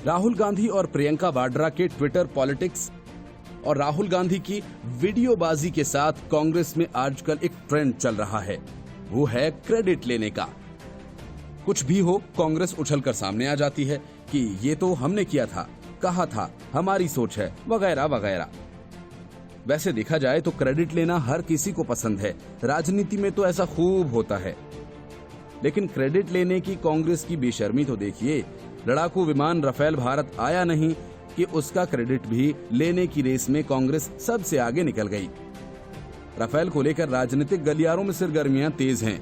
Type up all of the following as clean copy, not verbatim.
राहुल गांधी और प्रियंका वाड्रा के Twitter politics और राहुल गांधी की वीडियोबाजी के साथ कांग्रेस में आजकल एक ट्रेंड चल रहा है, वो है क्रेडिट लेने का। कुछ भी हो, कांग्रेस उछलकर सामने आ जाती है कि ये तो हमने किया था, कहा था, हमारी सोच है, वगैरह वगैरह। वैसे देखा जाए तो क्रेडिट लेना हर किसी को पसंद है, राजनीति में तो ऐसा खूब होता है। लेकिन क्रेडिट लेने की कांग्रेस की बेशर्मी तो देखिए। लड़ाकू विमान राफेल भारत आया नहीं कि उसका क्रेडिट भी लेने की रेस में कांग्रेस सबसे आगे निकल गई। राफेल को लेकर राजनीतिक गलियारों में सरगर्मियां तेज हैं।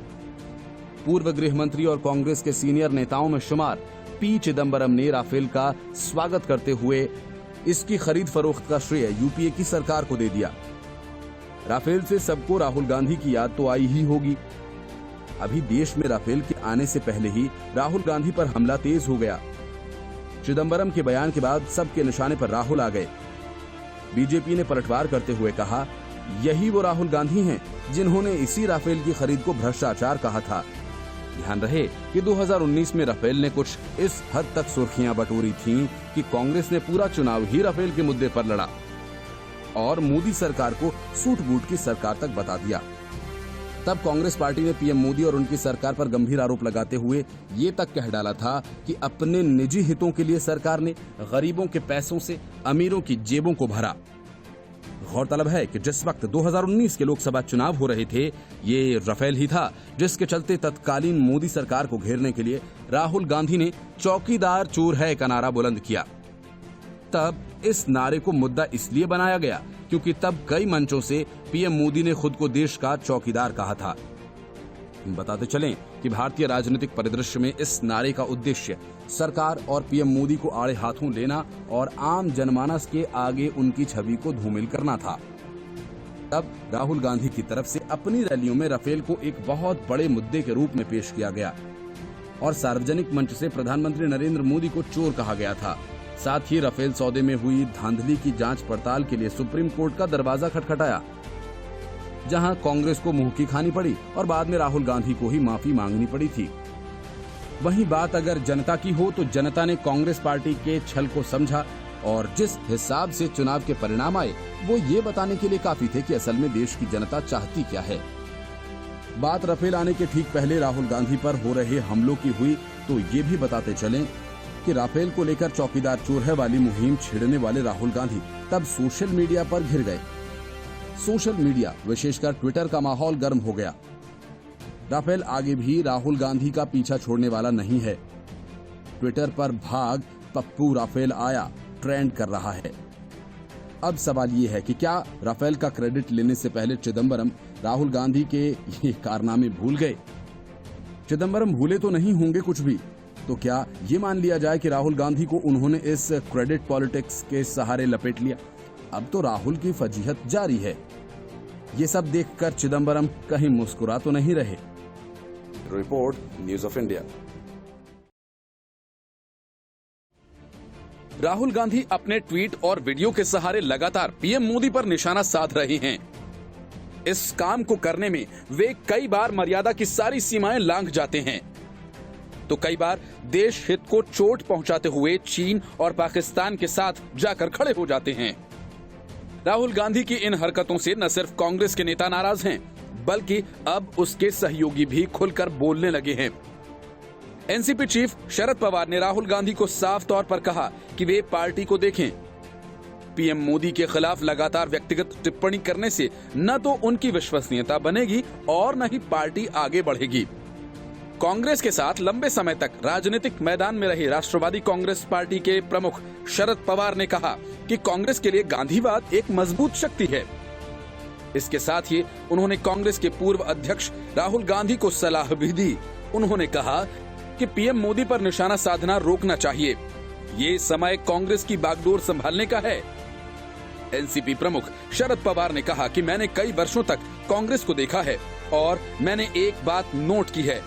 पूर्व गृह मंत्री और कांग्रेस के सीनियर नेताओं में शुमार पी चिदम्बरम ने राफेल का स्वागत करते हुए इसकी खरीद फरोख्त का श्रेय यूपीए की सरकार को दे दिया। राफेल से सबको राहुल गांधी की याद तो आई ही होगी। अभी देश में राफेल के आने से पहले ही राहुल गांधी पर हमला तेज हो गया। चिदम्बरम के बयान के बाद सबके निशाने पर राहुल आ गए। बीजेपी ने पलटवार करते हुए कहा, यही वो राहुल गांधी हैं जिन्होंने इसी राफेल की खरीद को भ्रष्टाचार कहा था। ध्यान रहे कि 2019 में राफेल ने कुछ इस हद तक सुर्खियां बटोरी थीं कि कांग्रेस ने पूरा चुनाव ही राफेल के मुद्दे पर लड़ा और मोदी सरकार को सूट बूट की सरकार तक बता दिया। तब कांग्रेस पार्टी ने पीएम मोदी और उनकी सरकार पर गंभीर आरोप लगाते हुए ये तक कह डाला था कि अपने निजी हितों के लिए सरकार ने गरीबों के पैसों से अमीरों की जेबों को भरा। गौरतलब है कि जिस वक्त 2019 के लोकसभा चुनाव हो रहे थे, ये राफेल ही था जिसके चलते तत्कालीन मोदी सरकार को घेरने के लिए राहुल गांधी ने चौकीदार चोर है का नारा बुलंद किया। तब इस नारे को मुद्दा इसलिए बनाया गया क्योंकि तब कई मंचों से पीएम मोदी ने खुद को देश का चौकीदार कहा था। बताते चलें कि भारतीय राजनीतिक परिदृश्य में इस नारे का उद्देश्य सरकार और पीएम मोदी को आड़े हाथों लेना और आम जनमानस के आगे उनकी छवि को धूमिल करना था। तब राहुल गांधी की तरफ से अपनी रैलियों में राफेल को एक बहुत बड़े मुद्दे के रूप में पेश किया गया और सार्वजनिक मंच से प्रधानमंत्री नरेंद्र मोदी को चोर कहा गया था। साथ ही राफेल सौदे में हुई धांधली की जांच पड़ताल के लिए सुप्रीम कोर्ट का दरवाजा खटखटाया, जहां कांग्रेस को मुंह की खानी पड़ी और बाद में राहुल गांधी को ही माफी मांगनी पड़ी थी। वहीं बात अगर जनता की हो तो जनता ने कांग्रेस पार्टी के छल को समझा और जिस हिसाब से चुनाव के परिणाम आए वो ये बताने के लिए काफी थे कि असल में देश की जनता चाहती क्या है। बात राफेल आने के ठीक पहले राहुल गांधी पर हो रहे हमलों की हुई तो ये भी बताते चलें कि राफेल को लेकर चौकीदार चोर है वाली मुहिम छेड़ने वाले राहुल गांधी तब सोशल मीडिया पर घिर गए। सोशल मीडिया विशेषकर ट्विटर का माहौल गर्म हो गया। राफेल आगे भी राहुल गांधी का पीछा छोड़ने वाला नहीं है। ट्विटर पर भाग पप्पू राफेल आया ट्रेंड कर रहा है। अब सवाल ये है कि क्या राफेल का क्रेडिट लेने से पहले चिदम्बरम राहुल गांधी के ये कारनामे भूल गए? चिदम्बरम भूले तो नहीं होंगे कुछ भी, तो क्या ये मान लिया जाए कि राहुल गांधी को उन्होंने इस क्रेडिट पॉलिटिक्स के सहारे लपेट लिया? अब तो राहुल की फजीहत जारी है। ये सब देखकर चिदम्बरम कहीं मुस्कुरा तो नहीं रहे। Report news of India. Rahul Gandhi अपने ट्वीट और वीडियो के सहारे लगातार पीएम मोदी पर निशाना साध रहे हैं। इस काम को करने में वे कई बार मर्यादा की सारी सीमाएं लांघ जाते हैं, तो कई बार देश हित को चोट पहुंचाते हुए चीन और पाकिस्तान के साथ जाकर खड़े हो जाते हैं। राहुल गांधी की इन हरकतों से न सिर्फ कांग्रेस के नेता नाराज हैं, बल्कि अब उसके सहयोगी भी खुलकर बोलने लगे हैं। एनसीपी चीफ शरद पवार ने राहुल गांधी को साफ तौर पर कहा कि वे पार्टी को देखें। पीएम मोदी के खिलाफ लगातार व्यक्तिगत टिप्पणी करने से न तो उनकी विश्वसनीयता बनेगी और न ही पार्टी आगे बढ़ेगी। कांग्रेस के साथ लंबे समय तक राजनीतिक मैदान में रहे राष्ट्रवादी कांग्रेस पार्टी के प्रमुख शरद पवार ने कहा कि कांग्रेस के लिए गांधीवाद एक मजबूत शक्ति है। इसके साथ ही उन्होंने कांग्रेस के पूर्व अध्यक्ष राहुल गांधी को सलाह भी दी। उन्होंने कहा कि पीएम मोदी पर निशाना साधना रोकना चाहिए। ये समय कांग्रेस की बागडोर संभालने का है। एनसीपी प्रमुख शरद पवार ने कहा कि मैंने कई वर्षों तक कांग्रेस को देखा है और मैंने एक बात नोट की है,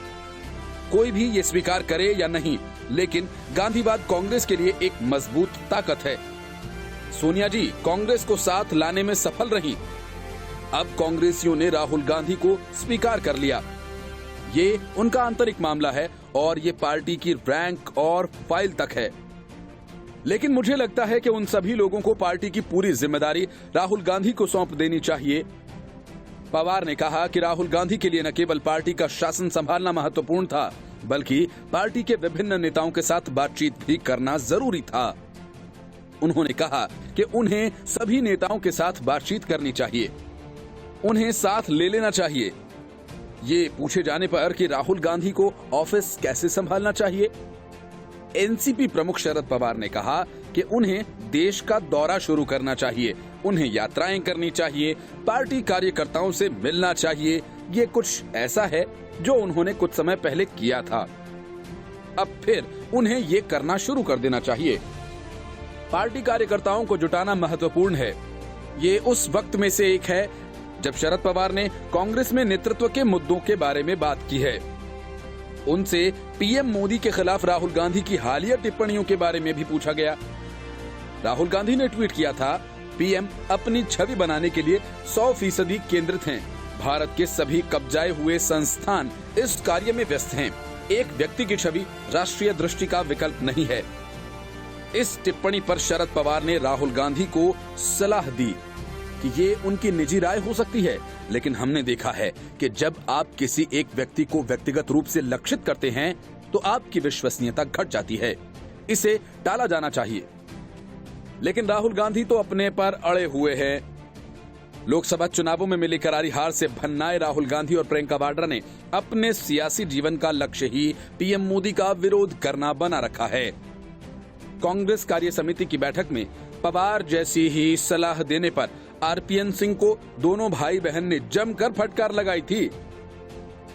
कोई भी ये स्वीकार करे या नहीं, लेकिन गांधीवाद कांग्रेस के लिए एक मजबूत ताकत है। सोनिया जी कांग्रेस को साथ लाने में सफल रही। अब कांग्रेसियों ने राहुल गांधी को स्वीकार कर लिया। ये उनका आंतरिक मामला है और ये पार्टी की रैंक और फाइल तक है। लेकिन मुझे लगता है कि उन सभी लोगों को पार्टी की पूरी जिम्मेदारी राहुल गांधी को सौंप देनी चाहिए। पवार ने कहा कि राहुल गांधी के लिए न केवल पार्टी का शासन संभालना महत्वपूर्ण था, बल्कि पार्टी के विभिन्न नेताओं के साथ बातचीत भी करना जरूरी था। उन्होंने कहा कि उन्हें सभी नेताओं के साथ बातचीत करनी चाहिए, उन्हें साथ ले लेना चाहिए। ये पूछे जाने पर कि राहुल गांधी को ऑफिस कैसे संभालना चाहिए, एनसीपी प्रमुख शरद पवार ने कहा कि उन्हें देश का दौरा शुरू करना चाहिए, उन्हें यात्राएं करनी चाहिए, पार्टी कार्यकर्ताओं से मिलना चाहिए। ये कुछ ऐसा है जो उन्होंने कुछ समय पहले किया था, अब फिर उन्हें ये करना शुरू कर देना चाहिए। पार्टी कार्यकर्ताओं को जुटाना महत्वपूर्ण है। ये उस वक्त में से एक है जब शरद पवार ने कांग्रेस में नेतृत्व के मुद्दों के बारे में बात की है। उनसे पीएम मोदी के खिलाफ राहुल गांधी की हालिया टिप्पणियों के बारे में भी पूछा गया। राहुल गांधी ने ट्वीट किया था, पीएम अपनी छवि बनाने के लिए 100% केंद्रित हैं। भारत के सभी कब्जाए हुए संस्थान इस कार्य में व्यस्त हैं। एक व्यक्ति की छवि राष्ट्रीय दृष्टि का विकल्प नहीं है। इस टिप्पणी पर शरद पवार ने राहुल गांधी को सलाह दी कि ये उनकी निजी राय हो सकती है, लेकिन हमने देखा है कि जब आप किसी एक व्यक्ति को व्यक्तिगत रूप से लक्षित करते हैं तो आपकी विश्वसनीयता घट जाती है। इसे टाला जाना चाहिए। लेकिन राहुल गांधी तो अपने पर अड़े हुए हैं। लोकसभा चुनावों में मिली करारी हार से भन्नाए राहुल गांधी और प्रियंका वाड्रा ने अपने सियासी जीवन का लक्ष्य ही पीएम मोदी का विरोध करना बना रखा है। कांग्रेस कार्य समिति की बैठक में पवार जैसी ही सलाह देने पर आरपीएन सिंह को दोनों भाई बहन ने जमकर फटकार लगाई थी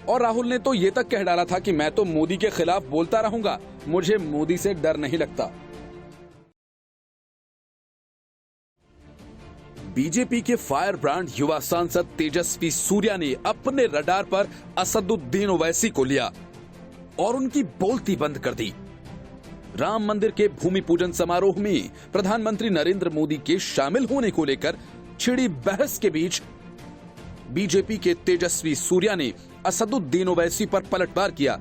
और राहुल ने तो ये तक कह डाला था कि मैं तो मोदी के खिलाफ बोलता रहूंगा, मुझे मोदी से डर नहीं लगता। बीजेपी के फायर ब्रांड युवा सांसद तेजस्वी सूर्या ने अपने रडार पर असदुद्दीन ओवैसी को लिया और उनकी बोलती बंद कर दी। राम मंदिर के भूमि पूजन समारोह में प्रधानमंत्री नरेंद्र मोदी के शामिल होने को लेकर छिड़ी बहस के बीच बीजेपी के तेजस्वी सूर्या ने असदुद्दीन ओवैसी पर पलटवार किया।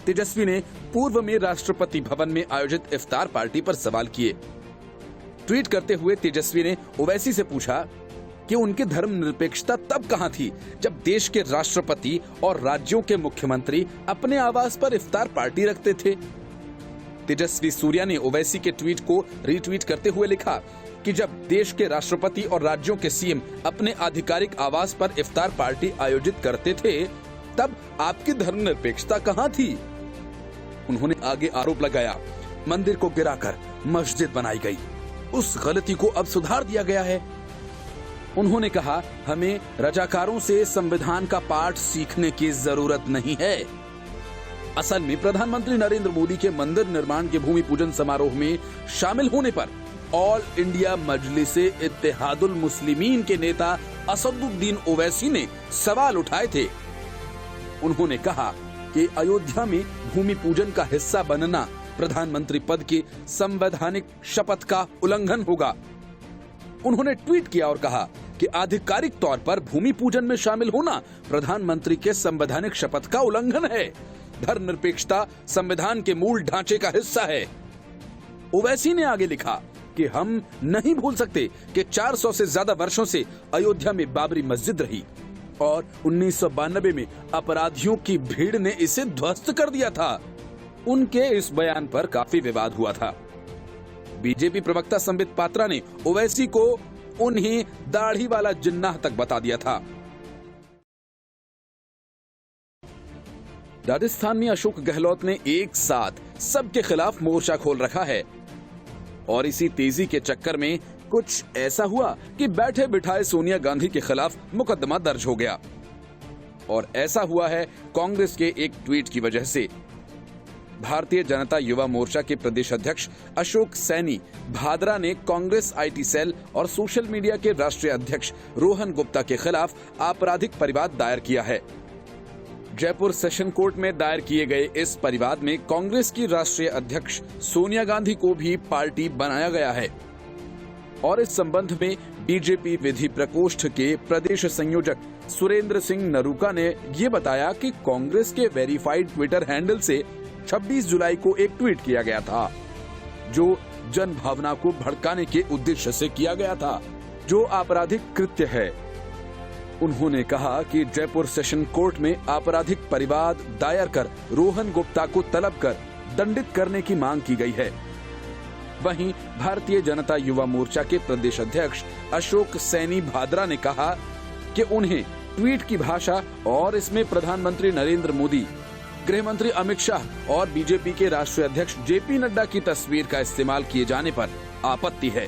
तेजस्वी ने पूर्व में राष्ट्रपति भवन में आयोजित इफ्तार पार्टी पर सवाल किए। ट्वीट करते हुए तेजस्वी ने ओवैसी से पूछा कि उनकी धर्मनिरपेक्षता तब कहां थी जब देश के राष्ट्रपति और राज्यों के मुख्यमंत्री अपने आवास पर इफ्तार पार्टी रखते थे। तेजस्वी सूर्या ने ओवैसी के ट्वीट को रीट्वीट करते हुए लिखा कि जब देश के राष्ट्रपति और राज्यों के सीएम अपने आधिकारिक आवास पर इफ्तार पार्टी आयोजित करते थे तब आपकी धर्मनिरपेक्षता कहां थी। उन्होंने आगे आरोप लगाया, मंदिर को गिराकर मस्जिद बनाई गई, उस गलती को अब सुधार दिया गया है। उन्होंने कहा, हमें रजाकारों से संविधान का पाठ सीखने की जरूरत नहीं है। असल में प्रधानमंत्री नरेंद्र मोदी के मंदिर निर्माण के भूमि पूजन समारोह में शामिल होने पर ऑल इंडिया मजलिसे इत्तेहादुल मुस्लिमीन के नेता असदुद्दीन ओवैसी ने सवाल उठाए थे। उन्होंने कहा कि अयोध्या में भूमि पूजन का हिस्सा बनना प्रधानमंत्री पद की संवैधानिक शपथ का उल्लंघन होगा। उन्होंने ट्वीट किया और कहा कि आधिकारिक तौर पर भूमि पूजन में शामिल होना प्रधानमंत्री के संवैधानिक शपथ का उल्लंघन है। धर्मनिरपेक्षता संविधान के मूल ढांचे का हिस्सा है। ओवैसी ने आगे लिखा कि हम नहीं भूल सकते कि 400 से ज्यादा वर्षों से अयोध्या में बाबरी मस्जिद रही और 1992 में अपराधियों की भीड़ ने इसे ध्वस्त कर दिया था। उनके इस बयान पर काफी विवाद हुआ था। बीजेपी प्रवक्ता संबित पात्रा ने ओवैसी को उन्हें दाढ़ी वाला जिन्नाह तक बता दिया था। राजस्थान में अशोक गहलोत ने एक साथ सबके खिलाफ मोर्चा खोल रखा है और इसी तेजी के चक्कर में कुछ ऐसा हुआ कि बैठे बिठाए सोनिया गांधी के खिलाफ मुकदमा दर्ज हो गया। और ऐसा हुआ है कांग्रेस के एक ट्वीट की वजह से। भारतीय जनता युवा मोर्चा के प्रदेश अध्यक्ष अशोक सैनी भादरा ने कांग्रेस आईटी सेल और सोशल मीडिया के राष्ट्रीय अध्यक्ष रोहन गुप्ता के खिलाफ आपराधिक परिवाद दायर किया है। जयपुर सेशन कोर्ट में दायर किए गए इस परिवाद में कांग्रेस की राष्ट्रीय अध्यक्ष सोनिया गांधी को भी पार्टी बनाया गया है और इस संबंध में बीजेपी विधि प्रकोष्ठ के प्रदेश संयोजक सुरेंद्र सिंह नरूका ने ये बताया कि कांग्रेस के वेरीफाइड ट्विटर हैंडल से 26 जुलाई को एक ट्वीट किया गया था जो जन भावना को भड़काने के उद्देश्य से किया गया था, जो आपराधिक कृत्य है। उन्होंने कहा कि जयपुर सेशन कोर्ट में आपराधिक परिवाद दायर कर रोहन गुप्ता को तलब कर दंडित करने की मांग की गई है। वहीं भारतीय जनता युवा मोर्चा के प्रदेश अध्यक्ष अशोक सैनी भादरा ने कहा कि उन्हें ट्वीट की भाषा और इसमें प्रधानमंत्री नरेंद्र मोदी, गृह मंत्री अमित शाह और बीजेपी के राष्ट्रीय अध्यक्ष जेपी नड्डा की तस्वीर का इस्तेमाल किए जाने पर आपत्ति है।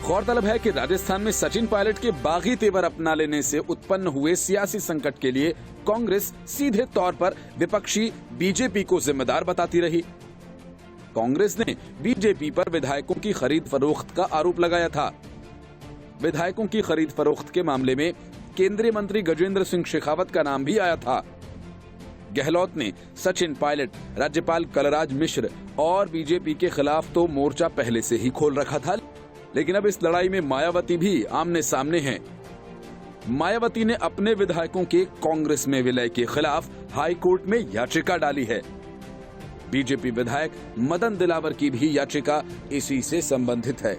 गौरतलब है कि राजस्थान में सचिन पायलट के बागी तेवर अपना लेने से उत्पन्न हुए सियासी संकट के लिए कांग्रेस सीधे तौर पर विपक्षी बीजेपी को जिम्मेदार बताती रही। कांग्रेस ने बीजेपी पर विधायकों की खरीद फरोख्त का आरोप लगाया था। विधायकों की खरीद फरोख्त के मामले में केंद्रीय मंत्री गजेंद्र सिंह शेखावत का नाम भी आया था। गहलोत ने सचिन पायलट, राज्यपाल कलराज मिश्र और बीजेपी के खिलाफ तो मोर्चा पहले से ही खोल रखा था, लेकिन अब इस लड़ाई में मायावती भी आमने सामने हैं। मायावती ने अपने विधायकों के कांग्रेस में विलय के खिलाफ हाई कोर्ट में याचिका डाली है। बीजेपी विधायक मदन दिलावर की भी याचिका इसी से संबंधित है।